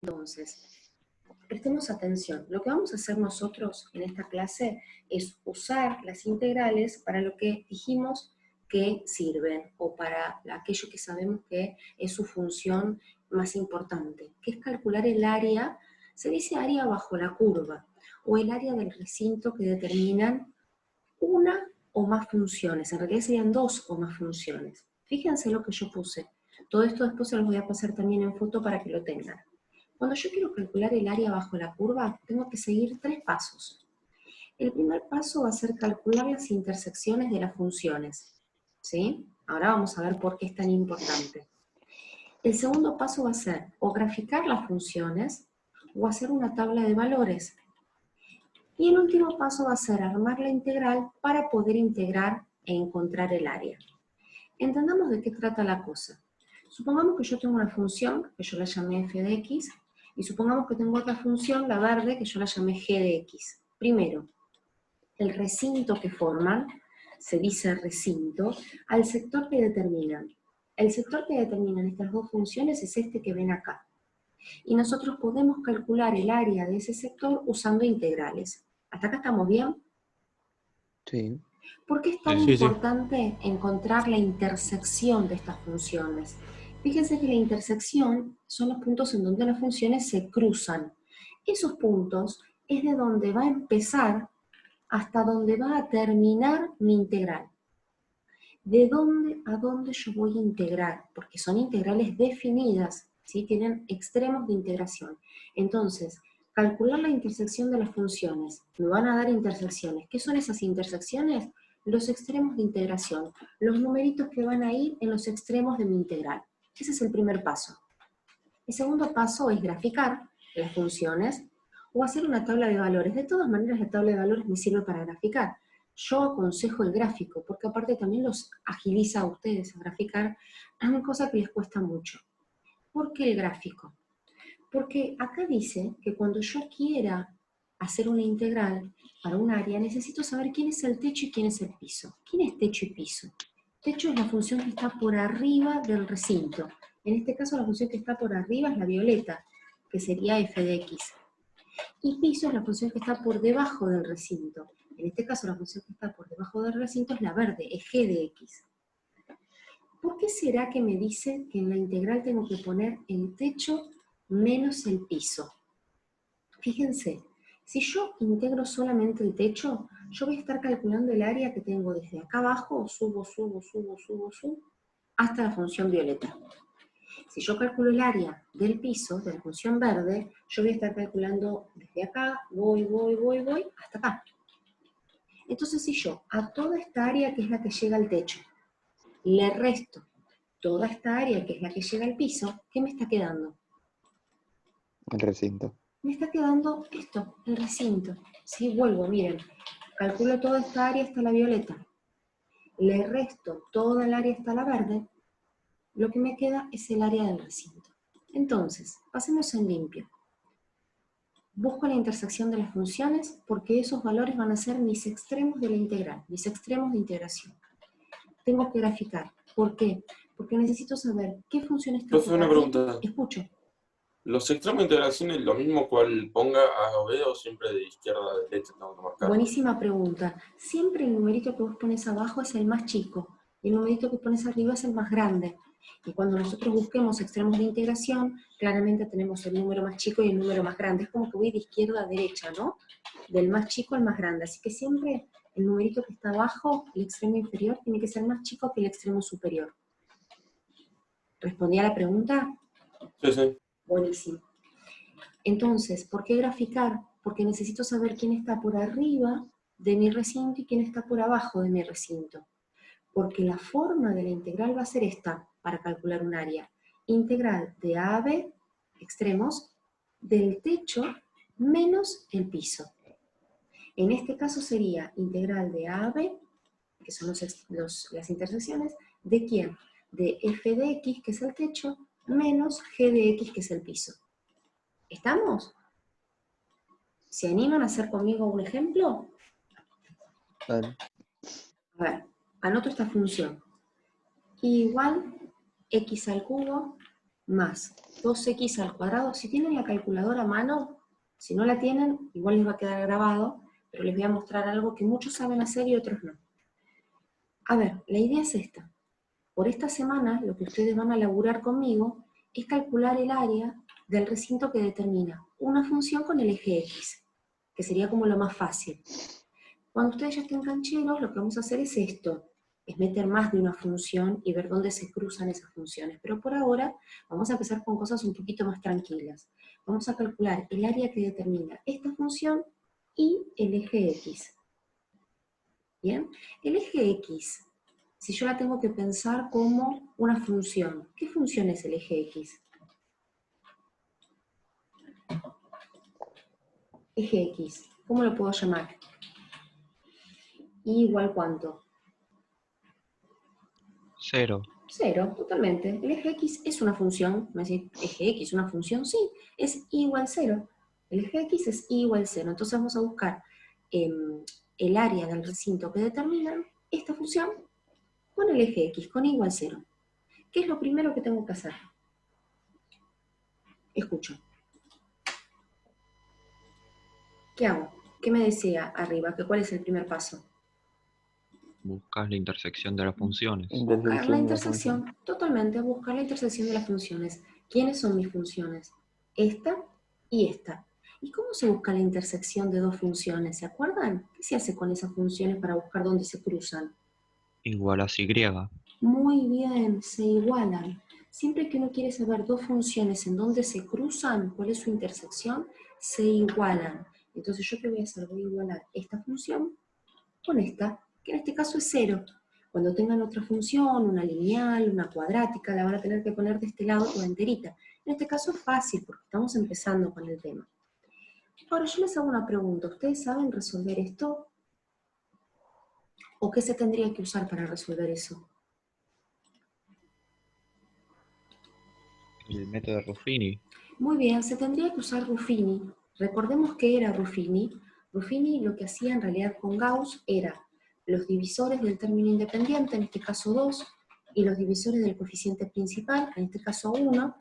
Entonces, prestemos atención. Lo que vamos a hacer nosotros en esta clase es usar las integrales para lo que dijimos que sirven, o para aquello que sabemos que es su función más importante, que es calcular el área, se dice área bajo la curva, o el área del recinto que determinan una o más funciones. En realidad serían dos o más funciones. Fíjense lo que yo puse. Todo esto después se los voy a pasar también en foto para que lo tengan. Cuando yo quiero calcular el área bajo la curva, tengo que seguir 3 pasos. El primer paso va a ser calcular las intersecciones de las funciones. ¿Sí? Ahora vamos a ver por qué es tan importante. El segundo paso va a ser o graficar las funciones o hacer una tabla de valores. Y el último paso va a ser armar la integral para poder integrar e encontrar el área. Entendamos de qué trata la cosa. Supongamos que yo tengo una función, que yo la llamé f de x, y supongamos que tengo otra función, la verde, que yo la llamé g de x. Primero, el recinto que forman, se dice recinto, al sector que determinan. El sector que determinan estas dos funciones es este que ven acá. Y nosotros podemos calcular el área de ese sector usando integrales. ¿Hasta acá estamos bien? Sí. ¿Por qué es tan Sí, sí. importante encontrar la intersección de estas funciones? Fíjense que la intersección son los puntos en donde las funciones se cruzan. Esos puntos es de donde va a empezar hasta donde va a terminar mi integral. ¿De dónde a dónde yo voy a integrar? Porque son integrales definidas, ¿sí? Tienen extremos de integración. Entonces, calcular la intersección de las funciones. Me van a dar intersecciones. ¿Qué son esas intersecciones? Los extremos de integración. Los numeritos que van a ir en los extremos de mi integral. Ese es el primer paso. El segundo paso es graficar las funciones o hacer una tabla de valores. De todas maneras, la tabla de valores me sirve para graficar. Yo aconsejo el gráfico, porque aparte también los agiliza a ustedes a graficar, cosa que les cuesta mucho. ¿Por qué el gráfico? Porque acá dice que cuando yo quiera hacer una integral para un área, necesito saber quién es el techo y quién es el piso. ¿Quién es techo y piso? Techo es la función que está por arriba del recinto. En este caso la función que está por arriba es la violeta, que sería f de x. Y piso es la función que está por debajo del recinto. En este caso la función que está por debajo del recinto es la verde, es g de x. ¿Por qué será que me dice que en la integral tengo que poner el techo menos el piso? Fíjense, si yo integro solamente el techo, yo voy a estar calculando el área que tengo desde acá abajo, subo, hasta la función violeta. Si yo calculo el área del piso, de la función verde, yo voy a estar calculando desde acá, voy, hasta acá. Entonces si yo a toda esta área que es la que llega al techo, le resto toda esta área que es la que llega al piso, ¿qué me está quedando? El recinto. Me está quedando esto, el recinto. Si vuelvo, miren, calculo toda esta área hasta la violeta, le resto toda el área hasta la verde, lo que me queda es el área del recinto. Entonces, pasemos en limpio. Busco la intersección de las funciones porque esos valores van a ser mis extremos de la integral, mis extremos de integración. Tengo que graficar. ¿Por qué? Porque necesito saber qué función está Profe, por una arriba. pregunta. Escucho. ¿Los extremos de integración es lo mismo cual ponga A o B o siempre de izquierda a derecha tengo que marcar? Buenísima pregunta. Siempre el numerito que vos pones abajo es el más chico, y el numerito que pones arriba es el más grande. Y cuando nosotros busquemos extremos de integración, claramente tenemos el número más chico y el número más grande. Es como que voy de izquierda a derecha, ¿no? Del más chico al más grande. Así que siempre el numerito que está abajo, el extremo inferior, tiene que ser más chico que el extremo superior. ¿Respondí a la pregunta? Sí, sí. Buenísimo. Entonces, ¿por qué graficar? Porque necesito saber quién está por arriba de mi recinto y quién está por abajo de mi recinto. Porque la forma de la integral va a ser esta, para calcular un área. Integral de A a B, extremos, del techo menos el piso. En este caso sería integral de A a B, que son las intersecciones, ¿de quién? De f de x, que es el techo, menos g de x, que es el piso. ¿Estamos? ¿Se animan a hacer conmigo un ejemplo? Dale. A ver, anoto esta función. Igual x al cubo más 2x al cuadrado. Si tienen la calculadora a mano, si no la tienen, igual les va a quedar grabado, pero les voy a mostrar algo que muchos saben hacer y otros no. A ver, la idea es esta. Por esta semana, lo que ustedes van a laburar conmigo es calcular el área del recinto que determina una función con el eje X, que sería como lo más fácil. Cuando ustedes ya estén cancheros, lo que vamos a hacer es esto, es meter más de una función y ver dónde se cruzan esas funciones. Pero por ahora vamos a empezar con cosas un poquito más tranquilas. Vamos a calcular el área que determina esta función y el eje X. ¿Bien? El eje X, si yo la tengo que pensar como una función, ¿qué función es el eje X? Eje X, ¿cómo lo puedo llamar? ¿Y igual cuánto? 0. 0, totalmente. El eje X es una función. ¿Me decís, eje X, una función? Sí, es I igual 0. El eje X es I igual 0. Entonces vamos a buscar el área del recinto que determina esta función con el eje X, con I igual 0. ¿Qué es lo primero que tengo que hacer? Escucho. ¿Qué hago? ¿Qué me decía arriba? ¿Cuál es el primer paso? Buscas la intersección de las funciones. Buscar la de la intersección, función. totalmente, buscar la intersección de las funciones. ¿Quiénes son mis funciones? Esta y esta. ¿Y cómo se busca la intersección de dos funciones? ¿Se acuerdan? ¿Qué se hace con esas funciones para buscar dónde se cruzan? Igualas Y. Muy bien, se igualan. Siempre que uno quiere saber dos funciones en dónde se cruzan, cuál es su intersección, se igualan. Entonces yo qué voy a hacer, voy a igualar esta función con esta, que en este caso es 0. Cuando tengan otra función, una lineal, una cuadrática, la van a tener que poner de este lado toda enterita. En este caso es fácil, porque estamos empezando con el tema. Ahora yo les hago una pregunta, ¿ustedes saben resolver esto? ¿O qué se tendría que usar para resolver eso? El método de Ruffini. Muy bien, se tendría que usar Ruffini. Recordemos que era Ruffini. Ruffini lo que hacía en realidad con Gauss era los divisores del término independiente, en este caso 2, y los divisores del coeficiente principal, en este caso 1,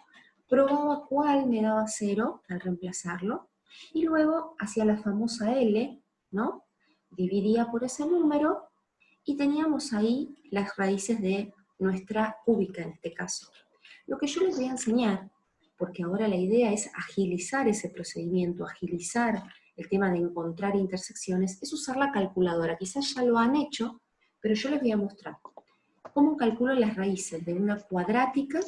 probaba cuál me daba 0 al reemplazarlo, y luego hacía la famosa L, ¿no? Dividía por ese número, y teníamos ahí las raíces de nuestra cúbica en este caso. Lo que yo les voy a enseñar, porque ahora la idea es agilizar ese procedimiento, agilizar el tema de encontrar intersecciones, es usar la calculadora. Quizás ya lo han hecho, pero yo les voy a mostrar cómo calculo las raíces de una cuadrática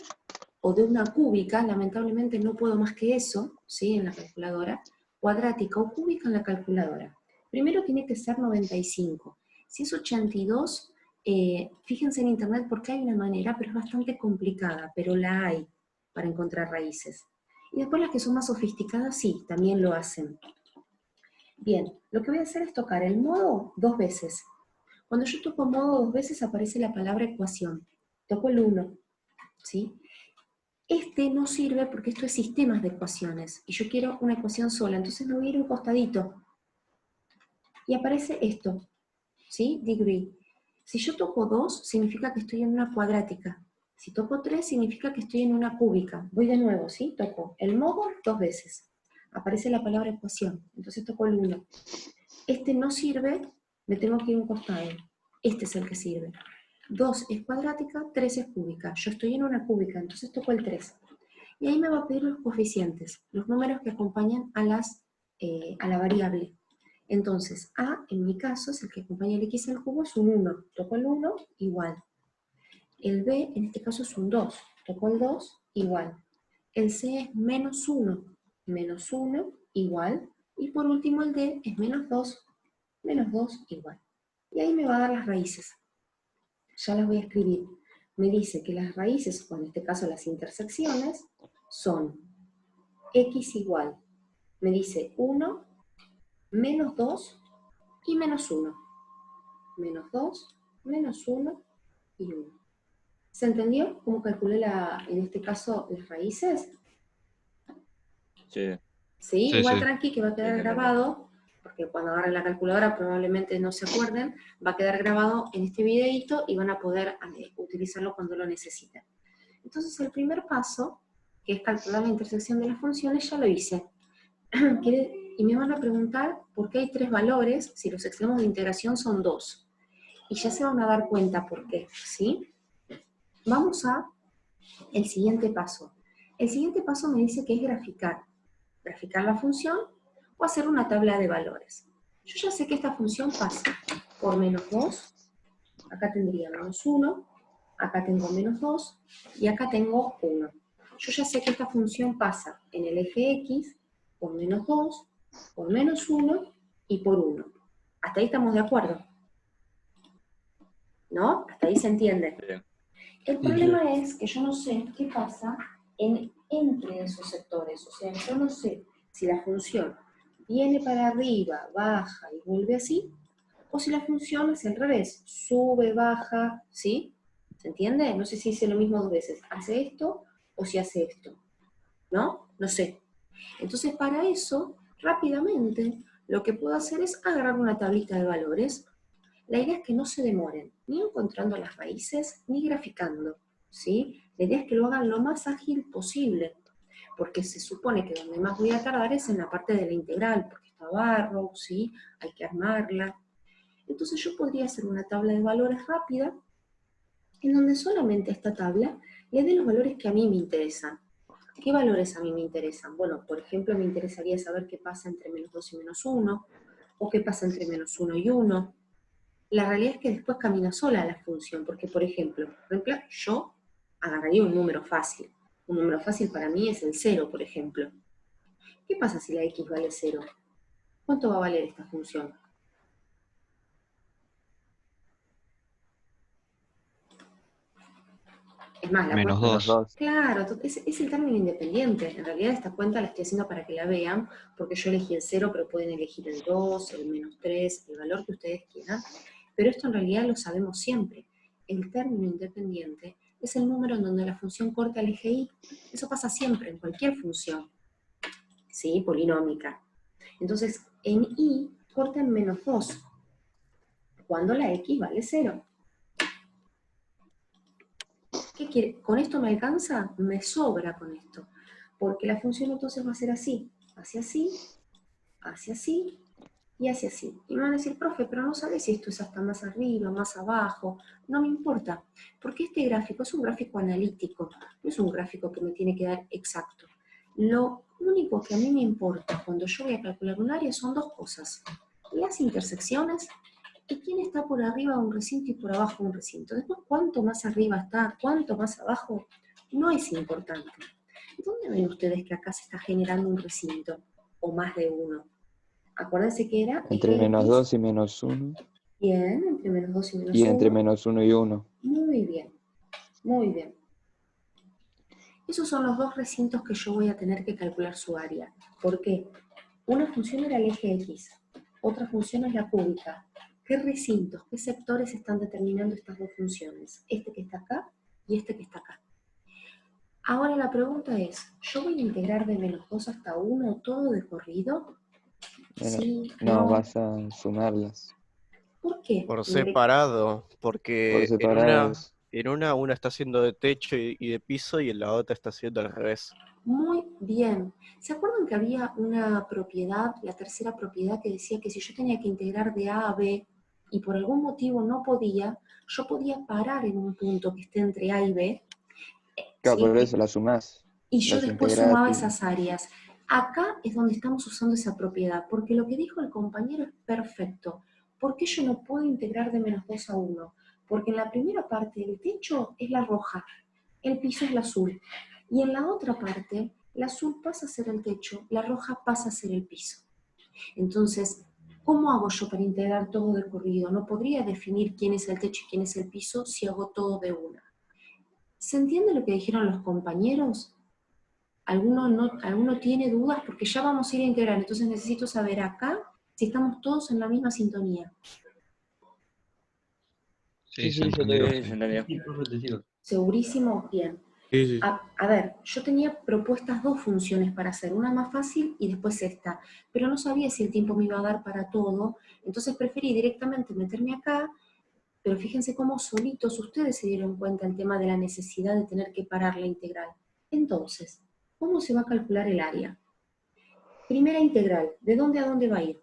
o de una cúbica. Lamentablemente no puedo más que eso, ¿sí? En la calculadora, cuadrática o cúbica en la calculadora. Primero tiene que ser 95. Si es 82, fíjense en internet porque hay una manera, pero es bastante complicada, pero la hay para encontrar raíces. Y después las que son más sofisticadas, sí, también lo hacen. Bien, lo que voy a hacer es tocar el modo 2 veces. Cuando yo toco modo 2 veces aparece la palabra ecuación. Toco el 1, ¿sí? Este no sirve porque esto es sistemas de ecuaciones, y yo quiero una ecuación sola, entonces me voy a ir un costadito. Y aparece esto, ¿sí? Degree. Si yo toco 2, significa que estoy en una cuadrática. Si toco 3, significa que estoy en una cúbica. Voy de nuevo, ¿sí? Toco el modo 2 veces. Aparece la palabra ecuación, entonces toco el 1. Este no sirve, me tengo que ir a un costado. Este es el que sirve. 2 es cuadrática, 3 es cúbica. Yo estoy en una cúbica, entonces toco el 3. Y ahí me va a pedir los coeficientes, los números que acompañan a la variable. Entonces, A, en mi caso, es el que acompaña el x al cubo, es un 1. Toco el 1, igual. El B, en este caso, es un 2. Toco el 2, igual. El C es menos 1. Menos 1, igual. Y por último, el D es menos 2. Menos 2, igual. Y ahí me va a dar las raíces. Ya las voy a escribir. Me dice que las raíces, o en este caso las intersecciones, son x igual. Me dice 1, menos 2 y menos 1. Menos 2, menos 1 y 1. ¿Se entendió cómo calculé en este caso las raíces? Sí. ¿Sí? Sí, Igual sí. tranqui que va a quedar grabado, porque cuando agarren la calculadora probablemente no se acuerden, va a quedar grabado en este videito y van a poder utilizarlo cuando lo necesiten. Entonces el primer paso que es calcular la intersección de las funciones, ya lo hice. Y me van a preguntar por qué hay 3 valores si los extremos de integración son 2. Y ya se van a dar cuenta por qué, ¿sí? Vamos a el siguiente paso. El siguiente paso me dice que es graficar. Graficar la función o hacer una tabla de valores. Yo ya sé que esta función pasa por menos 2, acá tendría menos 1, acá tengo menos 2, y acá tengo 1. Yo ya sé que esta función pasa en el eje X por menos 2, por menos 1 y por 1. ¿Hasta ahí estamos de acuerdo? ¿No? Hasta ahí se entiende. Bien. El problema es que yo no sé qué pasa entre esos sectores. O sea, yo no sé si la función viene para arriba, baja y vuelve así, o si la función es al revés, sube, baja, ¿sí? ¿Se entiende? No sé si hice lo mismo 2 veces. ¿Hace esto o si hace esto? ¿No? No sé. Entonces, para eso, rápidamente, lo que puedo hacer es agarrar una tablita de valores. La idea es que no se demoren, ni encontrando las raíces, ni graficando, ¿sí? La idea es que lo hagan lo más ágil posible, porque se supone que donde más voy a tardar es en la parte de la integral, porque está barro, ¿sí? Hay que armarla. Entonces yo podría hacer una tabla de valores rápida, en donde solamente a esta tabla le dé los valores que a mí me interesan. ¿Qué valores a mí me interesan? Bueno, por ejemplo, me interesaría saber qué pasa entre menos 2 y menos 1, o qué pasa entre menos 1 y 1. La realidad es que después camina sola la función, porque por ejemplo, yo agarraría un número fácil. Un número fácil para mí es el 0, por ejemplo. ¿Qué pasa si la x vale 0? ¿Cuánto va a valer esta función? Es más, la Menos puedo... Menos 2. 2. Claro, es el término independiente. En realidad esta cuenta la estoy haciendo para que la vean, porque yo elegí el 0, pero pueden elegir el 2, el menos 3, el valor que ustedes quieran. Pero esto en realidad lo sabemos siempre. El término independiente es el número en donde la función corta el eje y. Eso pasa siempre, en cualquier función, ¿sí? Polinómica. Entonces, en y corta en menos 2, cuando la x vale 0. ¿Qué quiere? ¿Con esto me alcanza? Me sobra con esto. Porque la función entonces va a ser así, hacia así, hacia así y hacia así. Y me van a decir, profe, pero no sabes si esto es hasta más arriba, más abajo. No me importa, porque este gráfico es un gráfico analítico, no es un gráfico que me tiene que dar exacto. Lo único que a mí me importa cuando yo voy a calcular un área son 2 cosas. Las intersecciones y quién está por arriba de un recinto y por abajo de un recinto. Después, cuánto más arriba está, cuánto más abajo, no es importante. ¿Dónde ven ustedes que acá se está generando un recinto? O más de uno. Acuérdense que era Entre eje menos X. 2 y menos 1. Bien, entre menos 2 y menos Y 1. entre menos 1 y 1. Muy bien, muy bien. Esos son los 2 recintos que yo voy a tener que calcular su área. ¿Por qué? Una función era el eje X, otra función es la cúbica. ¿Qué recintos, qué sectores están determinando estas 2 funciones? Este que está acá y este que está acá. Ahora la pregunta es, ¿yo voy a integrar de menos 2 hasta 1 todo de corrido? Sí, No, no. vas a sumarlas ¿Por qué? Por separado, porque por separados. en una está haciendo de techo y de piso y en la otra está haciendo al revés. Muy bien. ¿Se acuerdan que había una propiedad, la tercera propiedad, que decía que si yo tenía que integrar de A a B y por algún motivo no podía, yo podía parar en un punto que esté entre A y B? Claro, ¿Sí? por eso las sumás. Y yo Las después integrás sumaba y... esas áreas. Acá es donde estamos usando esa propiedad, porque lo que dijo el compañero es perfecto. ¿Por qué yo no puedo integrar de menos 2 a 1? Porque en la primera parte el techo es la roja, el piso es el azul. Y en la otra parte, el azul pasa a ser el techo, la roja pasa a ser el piso. Entonces, ¿cómo hago yo para integrar todo de corrido? No podría definir quién es el techo y quién es el piso si hago todo de una. ¿Se entiende lo que dijeron los compañeros? ¿Alguno tiene dudas? Porque ya vamos a ir a integrar, entonces necesito saber acá si estamos todos en la misma sintonía. Sí, se entendió. ¿Segurísimo? Bien. Sí, sí. A ver, yo tenía propuestas 2 funciones para hacer, una más fácil y después esta, pero no sabía si el tiempo me iba a dar para todo, entonces preferí directamente meterme acá, pero fíjense cómo solitos ustedes se dieron cuenta el tema de la necesidad de tener que parar la integral. Entonces, ¿Cómo se va a calcular el área? Primera integral, ¿de dónde a dónde va a ir?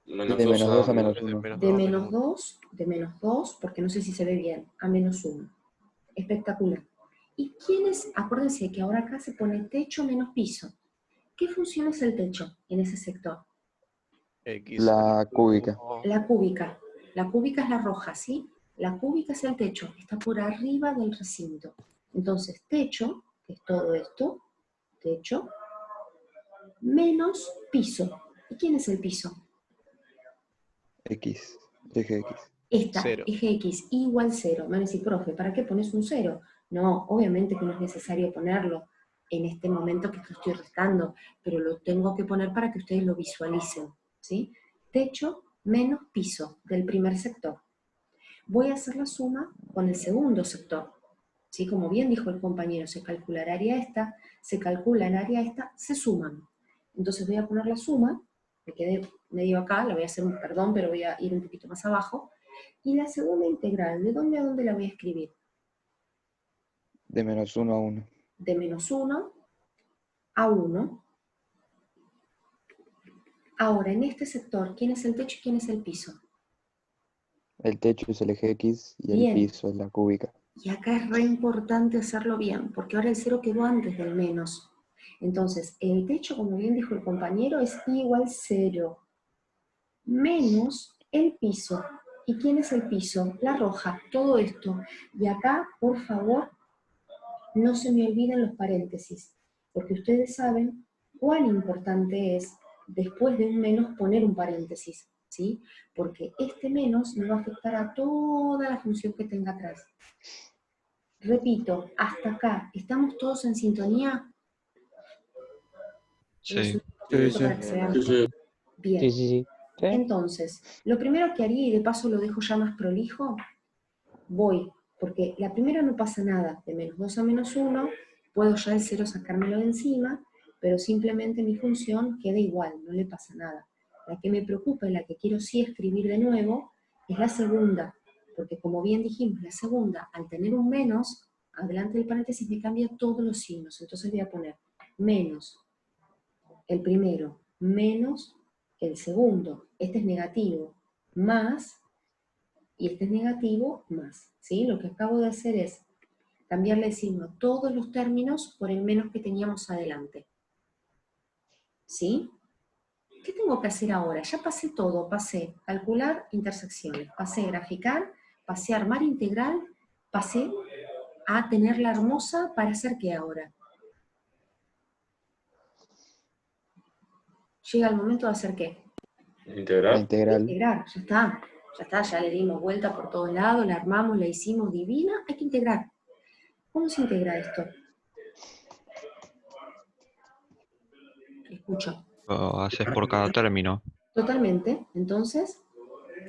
Menos De 2 menos a 2 a menos Es 1. De a menos uno. 2, porque no sé si se ve bien, a menos 1. Espectacular. ¿Y quién es? Acuérdense que ahora acá se pone techo menos piso. ¿Qué función es el techo en ese sector? X al La cúbica. cubo. La cúbica. La cúbica es la roja, ¿sí? La cúbica es el techo, está por arriba del recinto. Entonces, techo, que es todo esto, techo, menos piso. ¿Y quién es el piso? X. Eje X. Esta, 0. eje X igual 0. Me van a decir, profe, ¿para qué pones un 0? No, obviamente que no es necesario ponerlo en este momento que estoy restando, pero lo tengo que poner para que ustedes lo visualicen, ¿sí? Techo menos piso del primer sector. Voy a hacer la suma con el segundo sector, ¿sí? Como bien dijo el compañero, se calcula el área esta, se calcula el área esta, se suman. Entonces voy a poner la suma, me quedé medio acá, la voy a hacer un perdón, pero voy a ir un poquito más abajo. Y la segunda integral, ¿de dónde a dónde la voy a escribir? De menos 1 a 1. De menos 1 a 1. Ahora, en este sector, ¿quién es el techo y quién es el piso? El techo es el eje X y el Bien, piso es la cúbica. y acá es re importante hacerlo bien, porque ahora el 0 quedó antes del menos. Entonces, el techo, como bien dijo el compañero, es igual 0, menos el piso. ¿Y quién es el piso? La roja, todo esto. Y acá, por favor, no se me olviden los paréntesis, porque ustedes saben cuán importante es, después de un menos, poner un paréntesis, ¿sí? Porque este menos me va a afectar a toda la función que tenga atrás. Repito, hasta acá, ¿estamos todos en sintonía? Voy a Sí. subir un poquito para que se vean. Sí, sí. Bien. Sí, sí, sí. ¿Sí? Entonces, lo primero que haría, y de paso lo dejo ya más prolijo, voy, porque la primera no pasa nada, de menos 2 a menos 1, puedo ya el 0 sacármelo de encima, pero simplemente mi función queda igual, no le pasa nada. La que me preocupa y la que quiero sí escribir de nuevo es la segunda, porque como bien dijimos, la segunda, al tener un menos, adelante del paréntesis me cambia todos los signos, entonces voy a poner menos el primero, menos el segundo, este es negativo, más, y este es negativo, más, ¿sí? Lo que acabo de hacer es cambiarle el signo a todos los términos por el menos que teníamos adelante, ¿sí? ¿Qué tengo que hacer ahora? Ya pasé todo, pasé calcular intersecciones, pasé graficar, pasé armar integral, pasé a tenerla hermosa para hacer ¿qué ahora? Llega el momento de hacer ¿qué? La Integral. integral. Integrar, ya está, ya le dimos vuelta por todos lados, la armamos, la hicimos divina, hay que integrar. ¿Cómo se integra esto? Escucho. Lo haces por cada término. Totalmente, entonces,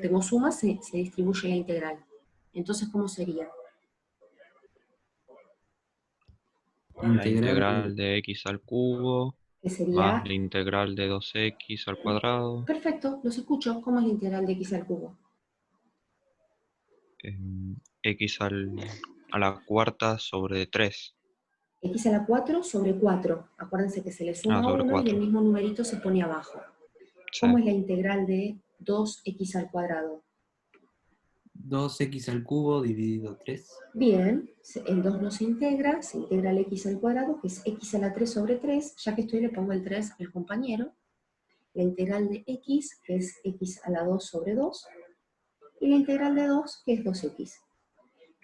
tengo suma, se distribuye la integral. Entonces, ¿cómo sería? La integral de x al cubo Que más sería, la integral de 2x al cuadrado, perfecto, los escucho, ¿cómo es la integral de x al cubo? x a la cuarta sobre 3. X a la 4 sobre 4. Acuérdense que se le Ah, suma sobre 1 y el 4. mismo numerito se pone abajo. Sí. ¿Cómo es la integral de 2x al cuadrado? 2x al cubo dividido 3. Bien, el 2 no se integra el x al cuadrado, que es x a la 3 sobre 3, ya que estoy le pongo el 3 al compañero, la integral de x, que es x a la 2 sobre 2, y la integral de 2, que es 2x.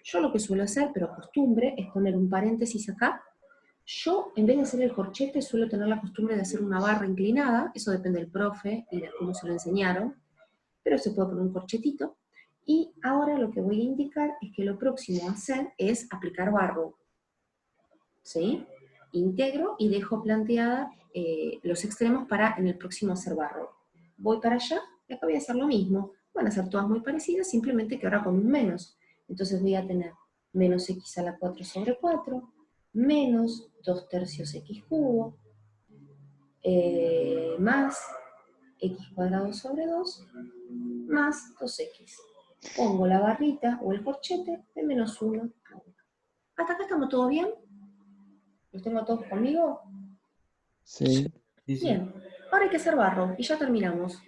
Yo lo que suelo hacer, pero costumbre, es poner un paréntesis acá. Yo, en vez de hacer el corchete, suelo tener la costumbre de hacer una barra inclinada, eso depende del profe y de cómo se lo enseñaron, pero se puede poner un corchetito. Y ahora lo que voy a indicar es que lo próximo a hacer es aplicar barro. ¿Sí? Integro y dejo planteada los extremos para en el próximo hacer barro. Voy para allá y acá voy a hacer lo mismo. Van a ser todas muy parecidas, simplemente que ahora con un menos. Entonces voy a tener menos x a la 4 sobre 4, menos 2 tercios x cubo, más x cuadrado sobre 2, más 2x. Pongo la barrita o el corchete de menos 1 a 1. ¿Hasta acá estamos todos bien? ¿Los tengo a todos conmigo? Sí. Sí, sí. Bien. Ahora hay que hacer barro y ya terminamos.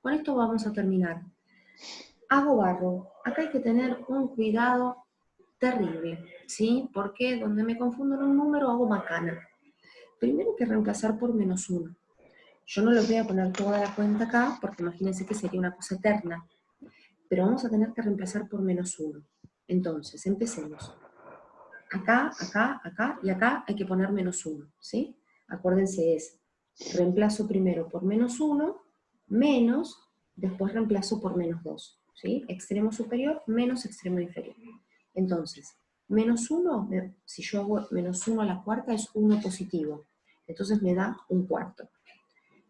Con esto vamos a terminar. Hago barro. Acá hay que tener un cuidado terrible, ¿sí? Porque donde me confundo en un número hago macana. Primero hay que reemplazar por -1. Yo no les voy a poner toda la cuenta acá, porque imagínense que sería una cosa eterna. Pero vamos a tener que reemplazar por -1. Entonces, empecemos. Acá, acá, acá y acá hay que poner -1, ¿sí? Acuérdense, es reemplazo primero por -1, menos, después reemplazo por -2, ¿sí? Extremo superior menos extremo inferior. Entonces, -1, si yo hago -1 a la cuarta, es 1 positivo. Entonces me da 1/4.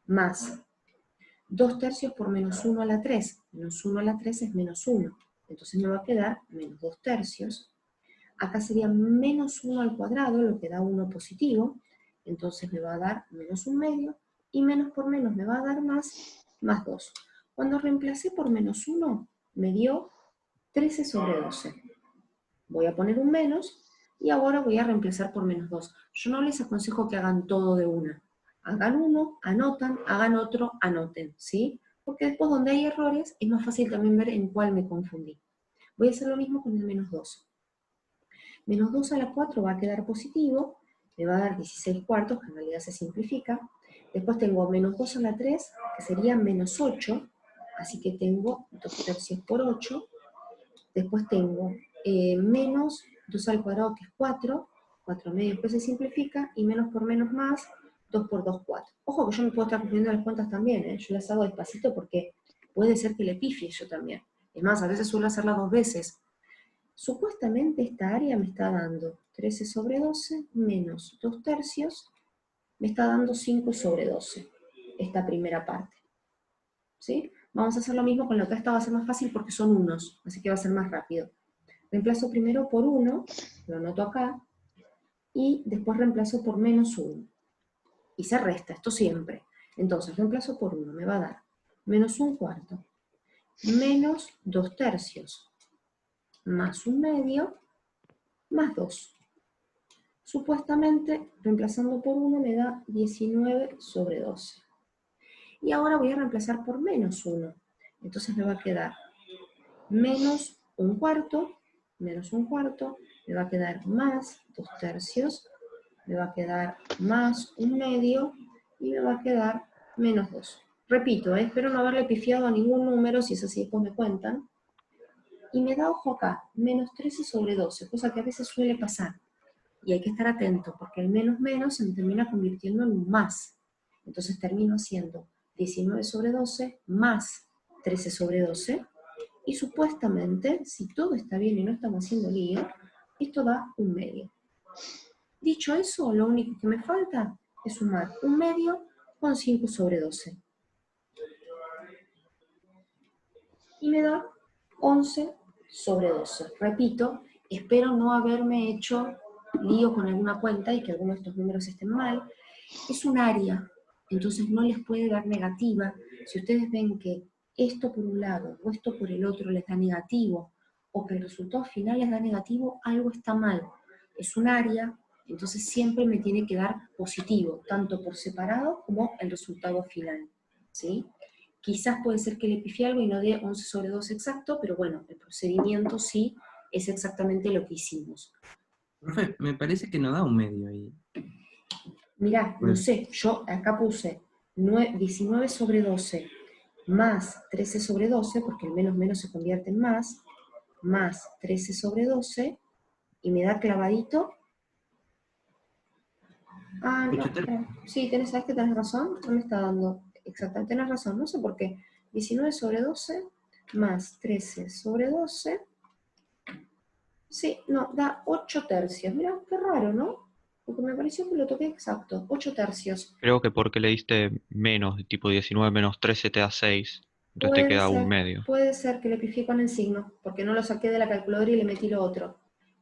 Más 2/3 por -1 a la 3. -1 a la 3 es -1. Entonces me va a quedar -2/3. Acá sería -1 al cuadrado, lo que da 1 positivo. Entonces me va a dar -1/2. Y menos por menos me va a dar más 2. Cuando reemplacé por -1, me dio 13/12. Voy a poner un menos, y ahora voy a reemplazar por -2. Yo no les aconsejo que hagan todo de una. Hagan uno, anotan, hagan otro, anoten, ¿sí? Porque después donde hay errores, es más fácil también ver en cuál me confundí. Voy a hacer lo mismo con el -2. -2 a la 4 va a quedar positivo, me va a dar 16/4, que en realidad se simplifica. Después tengo -2 a la 3, que sería -8, así que tengo 2/3 por 8. Después tengo menos 2 al cuadrado, que es 4, 4/2 después se simplifica, y menos por menos más, 2 por 2, 4. Ojo que yo me puedo estar confundiendo las cuentas también, ¿eh? Yo las hago despacito porque puede ser que le pifie yo también. Es más, a veces suelo hacerlas 2 veces. Supuestamente esta área me está dando 13/12 menos 2/3, me está dando 5/12, esta primera parte. ¿Sí? Vamos a hacer lo mismo con la otra, esta va a ser más fácil porque son unos, así que va a ser más rápido. Reemplazo primero por 1, lo anoto acá, y después reemplazo por -1. Y se resta, esto siempre. Entonces reemplazo por 1, me va a dar -1/4, menos 2/3, más 1/2, más 2. Supuestamente, reemplazando por 1 me da 19/12. Y ahora voy a reemplazar por -1. Entonces me va a quedar menos 1/4, menos 1/4, me va a quedar más 2/3, me va a quedar más 1/2, y me va a quedar menos 2. Repito, espero no haberle pifiado a ningún número, si es así después me cuentan. Y me da, ojo acá, menos 13/12, cosa que a veces suele pasar. Y hay que estar atento, porque el menos menos se me termina convirtiendo en un más. Entonces termino haciendo 19/12 más 13/12, y supuestamente, si todo está bien y no estamos haciendo lío, esto da 1/2. Dicho eso, lo único que me falta es sumar 1/2 con 5/12. Y me da 11/12. Repito, espero no haberme hecho lío con alguna cuenta y que algunos de estos números estén mal. Es un área, entonces no les puede dar negativa. Si ustedes ven que esto por un lado o esto por el otro les da negativo, o que el resultado final les da negativo, algo está mal. Es un área, entonces siempre me tiene que dar positivo, tanto por separado como el resultado final, ¿sí? Quizás puede ser que le pifie algo y no dé 11/12 exacto, pero bueno, el procedimiento sí es exactamente lo que hicimos. Profe, me parece que no da un medio ahí. Mirá, no sé, yo acá puse 19/12 más 13/12, porque el menos menos se convierte en más 13/12, y me da clavadito. Ah, no, espera. Sí, ¿sabes que tenés razón? No me está dando exactamente, tenés razón, no sé por qué. 19/12 más 13/12, sí, no, da 8/3. Mirá, qué raro, ¿no? Porque me pareció que lo toqué exacto, 8/3. Creo que porque le diste menos, tipo 19 menos 13 te da 6. Entonces te queda un medio. Puede ser que le pifié con el signo, porque no lo saqué de la calculadora y le metí lo otro.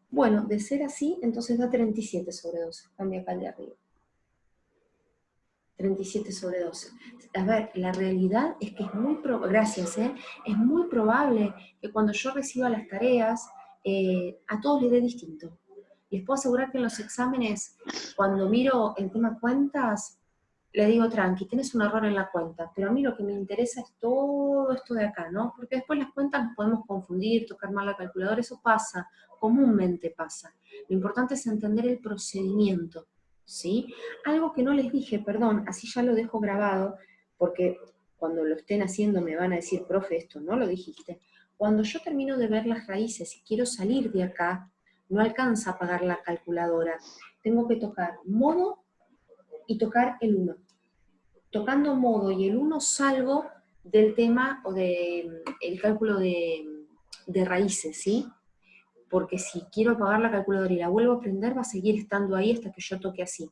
Bueno, de ser así, entonces da 37/12. Cambia acá el de arriba. 37/12. A ver, la realidad es que es muy probable, gracias, es muy probable que cuando yo reciba las tareas, a todos les dé distinto. Les puedo asegurar que en los exámenes, cuando miro el tema cuentas, le digo, tranqui, tenés un error en la cuenta, pero a mí lo que me interesa es todo esto de acá, ¿no? Porque después las cuentas nos podemos confundir, tocar mal la calculadora, eso pasa, comúnmente pasa. Lo importante es entender el procedimiento, ¿sí? Algo que no les dije, perdón, así ya lo dejo grabado, porque cuando lo estén haciendo me van a decir, profe, esto no lo dijiste. Cuando yo termino de ver las raíces y quiero salir de acá, no alcanza a apagar la calculadora. Tengo que tocar modo y tocar el 1. Tocando modo y el 1 salgo del tema o del cálculo de raíces, ¿sí? Porque si quiero apagar la calculadora y la vuelvo a prender, va a seguir estando ahí hasta que yo toque así.